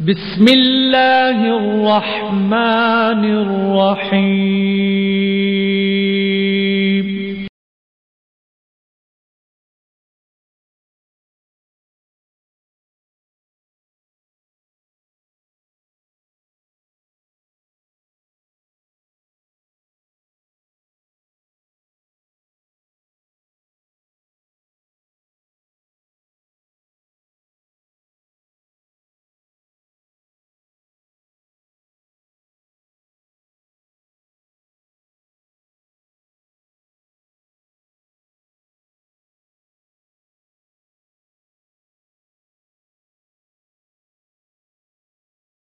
بسم اللہ الرحمن الرحیم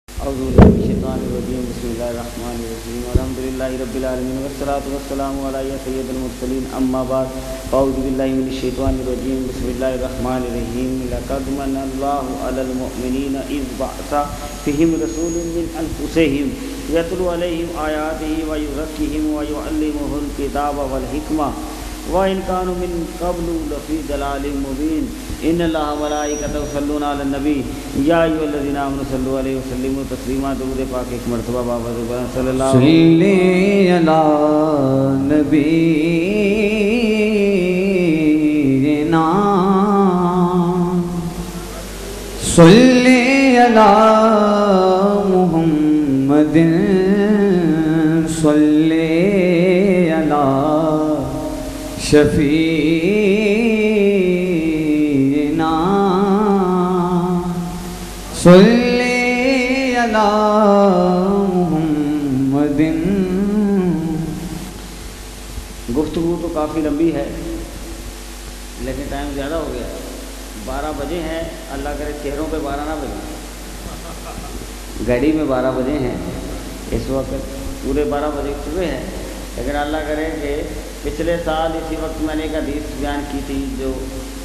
اعوذ باللہ من الشیطان الرجیم بسم اللہ الرحمن الرحیم الحمدللہ رب العالمین والصلاة والسلام علی سید المرسلین اما بعد اعوذ باللہ من الشیطان الرجیم بسم اللہ الرحمن الرحیم لقد من اللہ علی المؤمنین اذ بعث فیہم رسول من انفسہم یتلو علیہم آیاتہ ویزکیہم ویعلمہم الکتاب والحکمہ وَإِنْ كَانُوا مِنْ قَبْلُ لَفِي ضَلَالٍ مُبِينٍ إِنَّ اللَّهَ وَمَلَائِكَتَهُ يُصَلُّونَ عَلَى النَّبِيِّ يَا أَيُّهَا الَّذِينَ آمَنُوا صَلُّوا عَلَيْهِ وَسَلِّمُوا تَسْلِيمًا درود پاک ایک مرتبہ بابا صلی اللہ علیہ صلی علی محمد صلی علی شفیعنا صلی علی محمد. گفتگو تو کافی لمبی ہے لیکن ٹائم زیادہ ہو گیا. 12 بجے ہیں، اللہ کرے چہروں پہ 12 نہ بجے، گھڑی میں 12 بجے ہیں اس وقت، پورے 12 بجے صبح ہیں. لیکن اللہ کرے کہ پچھلے سال اسی وقت میں نے ایک حدیث بیان کی تھی جو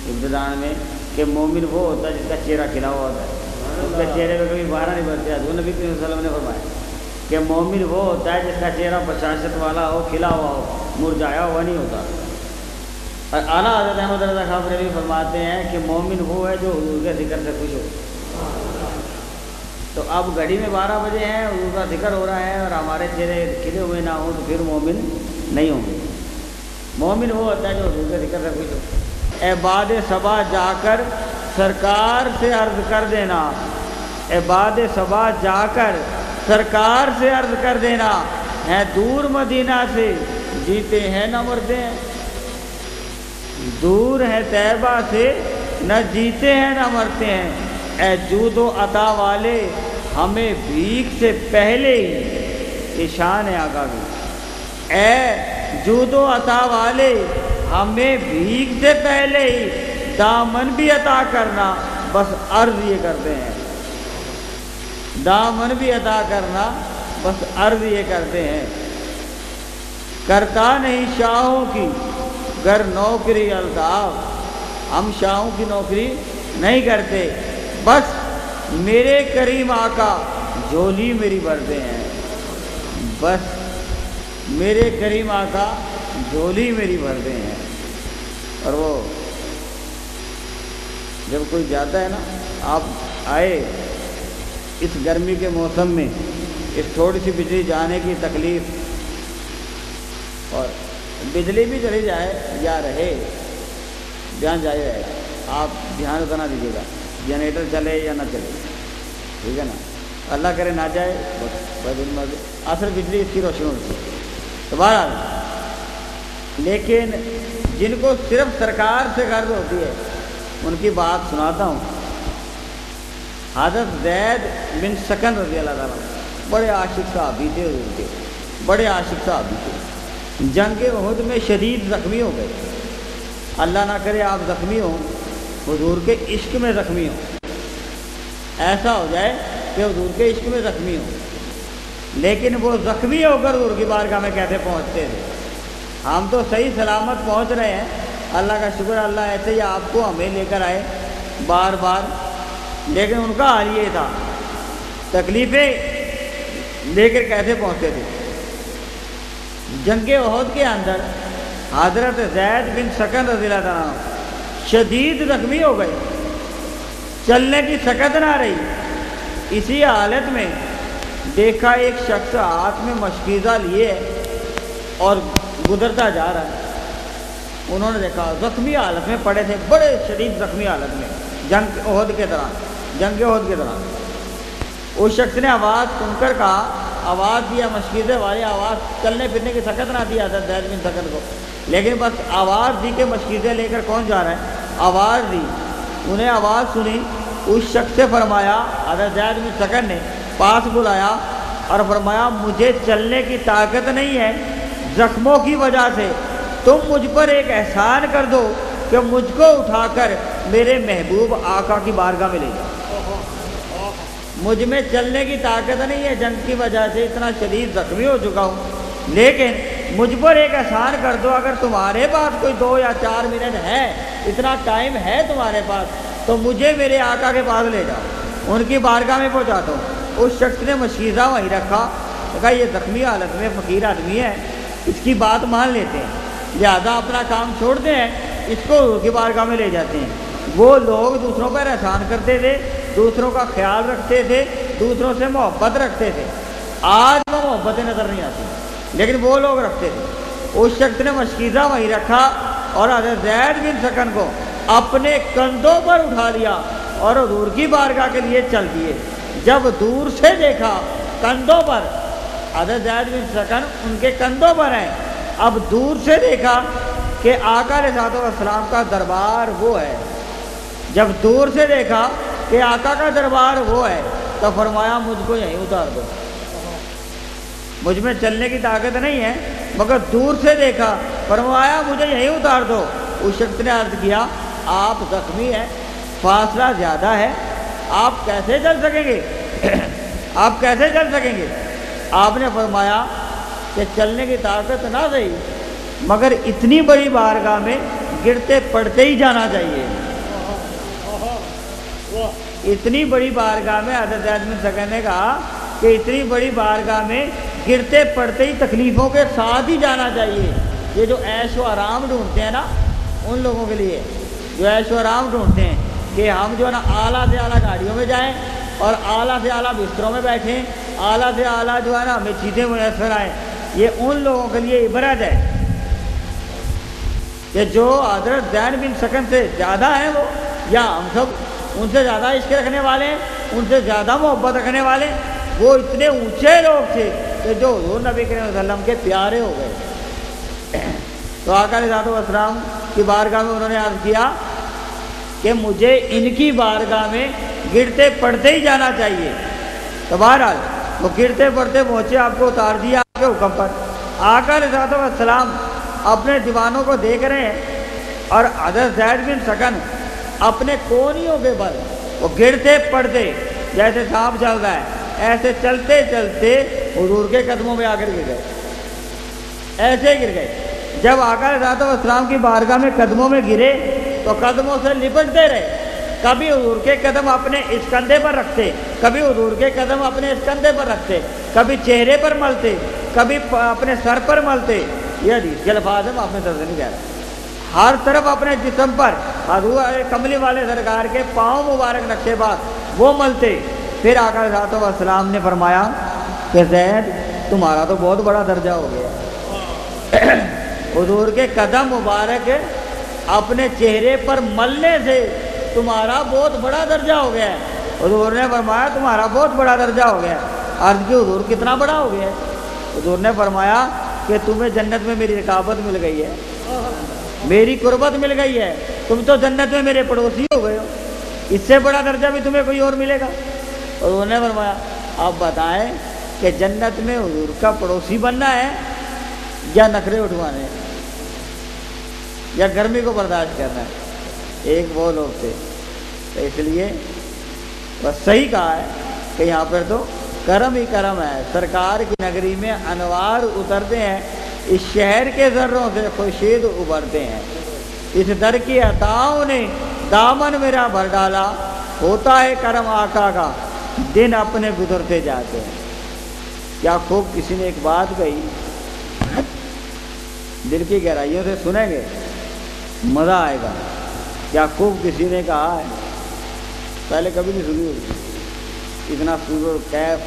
ابتداء میں، کہ مومن وہ ہوتا ہے جس کا چہرہ کھلا ہوا ہوتا ہے، اس کے چہرے پہ کبھی 12 نہیں بجتے. حضور نبی صلی اللہ علیہ وسلم نے فرمایا کہ مومن وہ ہوتا ہے جس کا چہرہ بشاشت والا ہو، کھلا ہوا ہو، مرجھایا ہوا نہیں ہوتا. اور اعلیٰ حضرت احمد رضا خان بریلوی فرماتے ہیں کہ مومن وہ ہے جو حضور کے ذکر سے خوش ہو. تو اب گھڑی میں 12 بجے ہیں، حضور کا ذکر ہو رہا ہے اور ہمارے چہرے کھلے ہوئے نہ ہوں تو پھر مومن نہیں ہوں گے. مومن وہ ہوتا ہے جو حضور کے ذکر سے خوش ہو. اے باد صبا جا کر سرکار سے عرض کر دینا، اے باد صبا جا کر سرکار سے عرض کر دینا، ہے دور مدینہ سے جیتے ہیں نہ مرتے ہیں، دور ہے طیبہ سے نہ جیتے ہیں نہ مرتے ہیں. اے جود و عطا والے ہمیں بھیک سے پہلے ہی، یہ شان ہے آقا کی، اے جود و عطا والے ہمیں بھیک سے پہلے ہی دامن بھی عطا کرنا، بس عرض یہ کرتے ہیں، دامن بھی عطا کرنا بس عرض یہ کرتے ہیں. کرتا نہیں شاہوں کی گر نوکری الطاف، ہم شاہوں کی نوکری نہیں کرتے، بس میرے کریم آقا جھولی میری بھرتے ہیں، بس میرے کریم آقا جھولی میری بھرتے ہیں. اور وہ جب کوئی جاتا ہے نا، آپ آئے اس گرمی کے موسم میں، اس تھوڑی سی بجلی جانے کی تکلیف، اور بجلی بھی چلی جائے یا رہے، دھیان جائے رہے گا، آپ دھیان اتنا دیجیے گا، جنریٹر چلے یا نہ چلے، ٹھیک ہے نا. اللہ کرے نہ جائے اصل بجلی اس کی روشنی ہوتی ہے تو بہرحال. لیکن جن کو صرف سرکار سے غرض ہوتی ہے ان کی بات سناتا ہوں. حضرت زید بن سکن رضی اللہ تعالیٰ بڑے عاشق صحابی تھے، حضور کے بڑے عاشق صحابی تھے. جنگ احد میں شدید زخمی ہو گئے. اللہ نہ کرے آپ زخمی ہوں، حضور کے عشق میں زخمی ہوں، ایسا ہو جائے کہ حضور کے عشق میں زخمی ہوں. لیکن وہ زخمی ہو کر حضور کی بارگاہ میں کیسے پہنچتے تھے؟ ہم تو صحیح سلامت پہنچ رہے ہیں، اللہ کا شکر، اللہ ایسے ہی آپ کو ہمیں لے کر آئے بار بار. لیکن ان کا حال یہ تھا، تکلیفیں لے کر کیسے پہنچتے تھے. جنگ احد کے اندر حضرت زید بن سکن رضی اللہ عنہ شدید زخمی ہو گئے، چلنے کی سکت نہ رہی. اسی حالت میں دیکھا ایک شخص ہاتھ میں مشکیزہ لیے اور گزرتا جا رہا ہے۔ انہوں نے دیکھا زخمی حالت میں پڑے تھے، بڑے شدید زخمی حالت میں، جنگ احد کے دوران۔ اس شخص نے آواز سن کر کہا، آواز دیا مشکیزے والے، آواز چلنے پھرنے کی سکت نہ دی حضرت زید بن سکن کو، لیکن بس آواز دی کہ مشکیزے لے کر کون جا رہا ہے، آواز دی۔ انہیں آواز سنی، اس شخص سے فرمایا، حضرت زید بن سکن نے پاس بلایا اور فرمایا مجھے چلنے کی طاقت نہیں ہے زخموں کی وجہ سے، تم مجھ پر ایک احسان کر دو کہ مجھ کو اٹھا کر میرے محبوب آقا کی بارگاہ میں لے جاؤ۔ مجھ میں چلنے کی طاقت نہیں ہے، جنگ کی وجہ سے اتنا شدید زخمی ہو چکا ہوں، لیکن مجھ پر ایک احسان کر دو، اگر تمہارے پاس کوئی 2 یا 4 منٹ ہے، اتنا ٹائم ہے تمہارے پاس، تو مجھے میرے آقا کے پاس لے جاؤ، ان کی بارگاہ میں پہنچاتا ہوں۔ اس شخص نے مشکیزہ وہیں رکھا، کہا یہ زخمی حالت میں فقیر آدمی ہے، اس کی بات مان لیتے ہیں، لہذا اپنا کام چھوڑتے ہیں، اس کو حضور کی بارگاہ میں لے جاتے ہیں۔ وہ لوگ دوسروں پر احسان کرتے تھے، دوسروں کا خیال رکھتے تھے، دوسروں سے محبت رکھتے تھے، آج وہ محبتیں نظر نہیں آتی، لیکن وہ لوگ رکھتے تھے۔ اس شخص نے مشکیزہ وہیں رکھا اور حضرت زید بن سکن کو اپنے کندھوں پر اٹھا لیا اور حضور کی بارگاہ کے لیے چل دیے۔ جب دور سے دیکھا کندھوں پر، حضرت زید بن سکن ان کے کندھوں پر ہیں، اب دور سے دیکھا کہ آقا علیہ السلام کا دربار وہ ہے، جب دور سے دیکھا کہ آقا کا دربار وہ ہے تو فرمایا مجھ کو یہیں اتار دو، مجھ میں چلنے کی طاقت نہیں ہے، مگر دور سے دیکھا، فرمایا مجھے یہیں اتار دو۔ اس شخص نے عرض کیا آپ زخمی ہیں، فاصلہ زیادہ ہے، آپ کیسے چل سکیں گے؟ آپ کیسے چل سکیں گے؟ آپ نے فرمایا کہ چلنے کی طاقت نہ صحیح، مگر اتنی بڑی بارگاہ میں گرتے پڑتے ہی جانا چاہیے۔ اتنی بڑی بارگاہ میں حضرت زید بن سکن نے کہا کہ اتنی بڑی بارگاہ میں گرتے پڑتے ہی تکلیفوں کے ساتھ ہی جانا چاہیے۔ یہ جو عیش و آرام ڈھونڈتے ہیں نا، ان لوگوں کے لیے جو عیش و آرام ڈھونڈتے ہیں کہ ہم جو ہے نا اعلیٰ سے اعلیٰ گاڑیوں میں جائیں اور اعلیٰ سے اعلیٰ بستروں میں بیٹھیں، اعلیٰ سے اعلیٰ جو ہے نا ہمیں چیزیں میسر آئیں، یہ ان لوگوں کے لیے عبرت ہے کہ جو حضرت زید بن سکن سے زیادہ ہیں وہ، یا ہم سب ان سے زیادہ عشق رکھنے والے ہیں، ان سے زیادہ محبت رکھنے والے، وہ اتنے اونچے لوگ تھے کہ جو حضور نبی کریم صلی اللہ علیہ وسلم کے پیارے ہو گئے۔ تو آقا علیہ السلام کی بارگاہ میں انہوں نے عرض کیا کہ مجھے ان کی بارگاہ میں گرتے پڑتے ہی جانا چاہیے۔ تو بہرحال وہ گرتے پڑتے پہنچے، آپ کو اتار دیا آپ کے حکم پر۔ آقا علیہ السلام اپنے دیوانوں کو دیکھ رہے ہیں اور حضرت زید بن سکن اپنے کونیوں کے بل وہ گرتے پڑتے جیسے سانپ چل رہا ہے، ایسے چلتے چلتے حضور کے قدموں میں آ کر گر گئے، ایسے گر گئے۔ جب آقا علیہ السلام کی بارگاہ میں قدموں میں گرے تو قدموں سے لپٹتے رہے، کبھی حضور کے قدم اپنے اس کندھے پر رکھتے، کبھی حضور کے قدم اپنے اس کندھے پر رکھتے، کبھی چہرے پر ملتے، کبھی اپنے سر پر ملتے۔ یہ حدیث کے الفاظ ہیں، آپ نے سر سے نہیں کہہ رہا، ہر طرف اپنے جسم پر حضور کملی والے سرکار کے پاؤں مبارک نقشے بعد وہ ملتے۔ پھر آقا علیہ السلام نے فرمایا کہ زید تمہارا تو بہت بڑا درجہ ہو گیا، حضور کے قدم مبارک اپنے چہرے پر ملنے سے تمہارا بہت بڑا درجہ ہو گیا ہے۔ حضور نے فرمایا تمہارا بہت بڑا درجہ ہو گیا ہے۔ عرض کی حضور کتنا بڑا ہو گیا ہے؟ حضور نے فرمایا کہ تمہیں جنت میں میری رقابت مل گئی ہے، میری قربت مل گئی ہے، تم تو جنت میں میرے پڑوسی ہو گئے ہو، اس سے بڑا درجہ بھی تمہیں کوئی اور ملے گا؟ حضور نے فرمایا آپ بتائیں کہ جنت میں حضور کا پڑوسی بننا ہے یا نخرے اٹھوانے ہیں یا گرمی کو برداشت کرنا ہے؟ ایک وہ لوگ تھے۔ تو اس لیے بس صحیح کہا ہے کہ یہاں پر تو کرم ہی کرم ہے، سرکار کی نگری میں انوار اترتے ہیں، اس شہر کے ذروں سے خورشید ابھرتے ہیں، اس در کی عطاؤں نے دامن میرا بھر ڈالا، ہوتا ہے کرم آقا کا، دن اپنے گزرتے جاتے ہیں۔ کیا خوب کسی نے ایک بات کہی، دل کی گہرائیوں سے سنیں گے مزہ آئے گا۔ کیا خوب کسی نے کہا ہے، پہلے کبھی نہیں سنی ہوگی، اتنا سرور کیف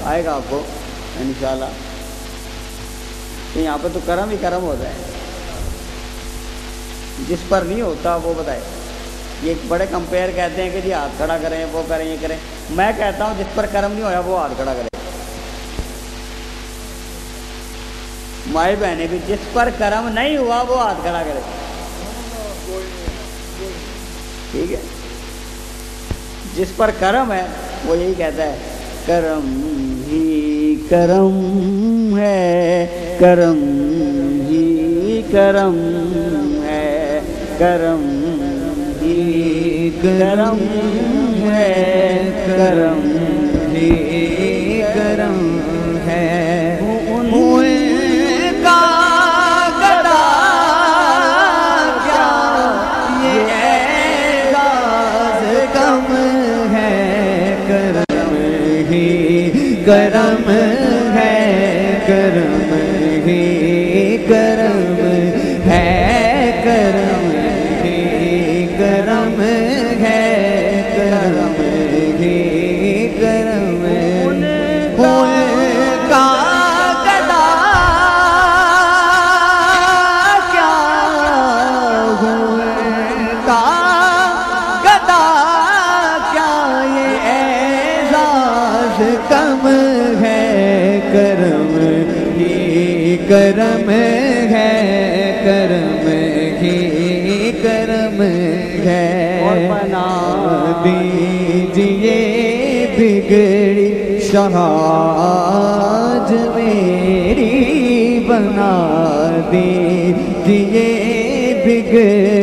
آئے گا آپ کو انشاءاللہ کہ یہاں پہ تو کرم ہی کرم ہوتا ہے. جس پر نہیں ہوتا وہ بتائے. یہ بڑے کمپیئر کہتے ہیں کہ جی ہاتھ کھڑا کریں وہ کریں یہ کریں. میں کہتا ہوں جس پر کرم نہیں ہوا وہ ہاتھ کھڑا کرے. مائیں بہنیں بھی جس پر کرم نہیں ہوا وہ ہاتھ کھڑا کرے. ٹھیک ہے. جس پر کرم ہے وہ یہی کہتا ہے کرم ہی کرم ہے کرم ہی کرم ہے کرم ہی کرم ہے کرم ہی کرم ہے. ان کا گدا کیا یہ اعزاز کم ہے کرم ہی کرم ہے کرم ہی کرم ہے کرم ہی کرم ہے کرم ہی کرم ان کا گدا کیا ان کا گدا کیا یہ اعزاز کم ہے کرم ہی کرم ہے کرم ہی کرم ہے. اور بنا دیجئے بگڑی شہاج میری بنا دیجئے بگڑی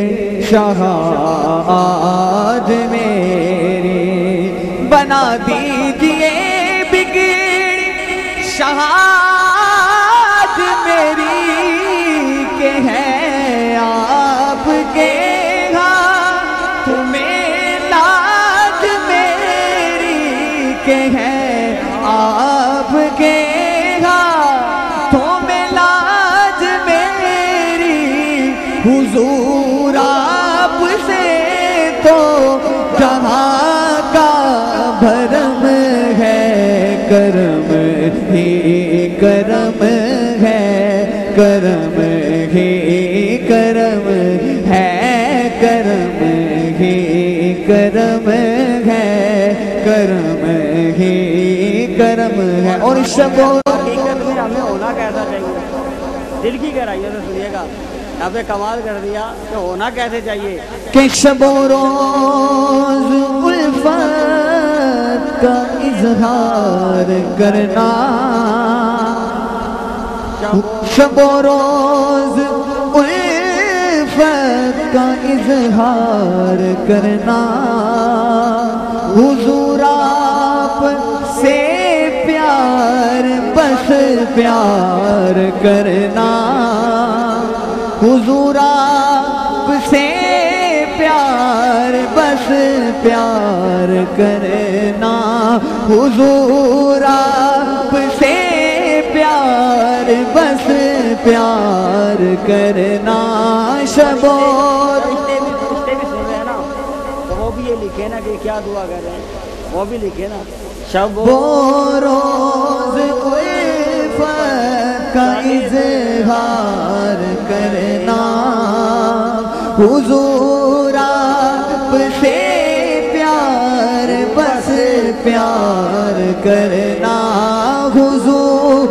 شہاج میری بنا دیجئے بگڑی شہاج میری کہ ہے آپ کے ہاتھ میں لاج میری کہ ہے آپ کے ہاتھوں میں لاج میری حضور آپ سے تو جہاں کا بھرم ہے کرم ہی کرم ہے کرم ہی کرم ہے کرم ہی کرم ہے کرم ہی کرم ہے. اور شب و حقیقت میں ہمیں ہونا کیسا چاہیے. دل کی گہرائیوں سے سنیے گا. یہاں پہ کمال کر دیا کہ ہونا کیسے چاہیے کہ شب و روز الفت کا اظہار کرنا. شب و روز الفت کا اظہار کرنا. حضور آپ سے پیار بس پیار کرنا. حضور آپ سے پیار بس پیار کرنا. حضور آپ سے پیار بس پیار کرنا. شب و رشتے بھی سن رہے ہیں نا تو وہ بھی یہ لکھے نا کہ کیا دعا کر رہے ہیں وہ بھی لکھے نا. شب و روز الفت کا اظہار کرنا. حضور آپ سے پیار بس پیار کرنا. حضور